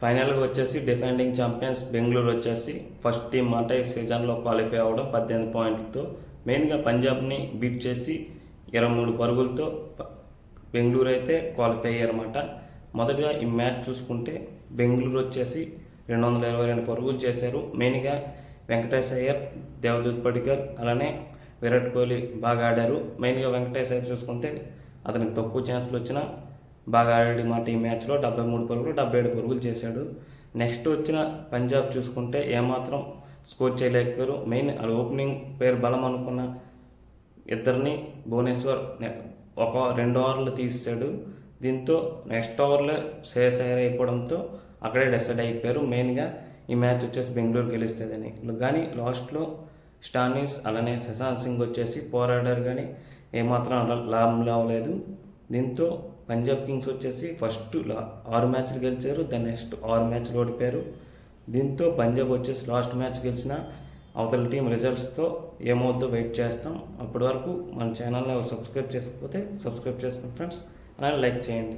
ఫైనల్గా వచ్చేసి defending champions Bengaluru వచ్చేసి ఫస్ట్ టీం మాట ఈ సీజన్లో క్వాలిఫై అవ్వడం 18 పాయింట్లతో. మెయిన్గా పంజాబ్ని బీట్ చేసి 23 పరుగులతో బెంగళూరు అయితే క్వాలిఫై అయ్యారన్నమాట. మొదటగా ఈ మ్యాచ్ చూసుకుంటే బెంగళూరు వచ్చేసి 222 పరుగులు చేశారు. మెయిన్గా వెంకటేష్ అయ్యర్, దేవదూత్ పడికర్ అలానే విరాట్ కోహ్లీ బాగా ఆడారు. మెయిన్గా వెంకటేష్ అయ్యర్ చూసుకుంటే అతనికి తక్కువ ఛాన్స్లు వచ్చినా బాగా ఆడాడు మాట. ఈ మ్యాచ్లో 73 పరుగులు 77 పరుగులు చేశాడు. నెక్స్ట్ వచ్చిన పంజాబ్ చూసుకుంటే ఏమాత్రం స్కోర్ చేయలేకపోయారు. మెయిన్ ఓపెనింగ్ పేరు బలం అనుకున్న ఇద్దరిని భువనేశ్వర్ ఒక 2 ఓవర్లు తీసాడు. దీంతో నెక్స్ట్ ఓవర్లో శ్రేయస్ అయ్యర్ అయిపోవడంతో అక్కడే డిసైడ్ అయిపోయారు. మెయిన్గా ఈ మ్యాచ్ వచ్చేసి బెంగళూరు గెలుస్తుందని. కానీ లాస్ట్లో స్టానిస్ అలానే శశాంత్ సింగ్ వచ్చేసి పోరాడారు, కానీ ఏమాత్రం లాభం అవ్వలేదు. దీంతో పంజాబ్ కింగ్స్ వచ్చేసి ఫస్ట్ 6 మ్యాచ్లు గెలిచారు, దాని నెక్స్ట్ 6 మ్యాచ్లు ఓడిపోయారు. దీంతో పంజాబ్ వచ్చేసి లాస్ట్ మ్యాచ్ గెలిచిన అవతల టీం రిజల్ట్స్తో ఏమవుద్దో వెయిట్ చేస్తాం. అప్పటి వరకు మన ఛానల్ని సబ్స్క్రైబ్ చేసుకోకపోతే సబ్స్క్రైబ్ చేసుకోండి ఫ్రెండ్స్, అలానే లైక్ చేయండి.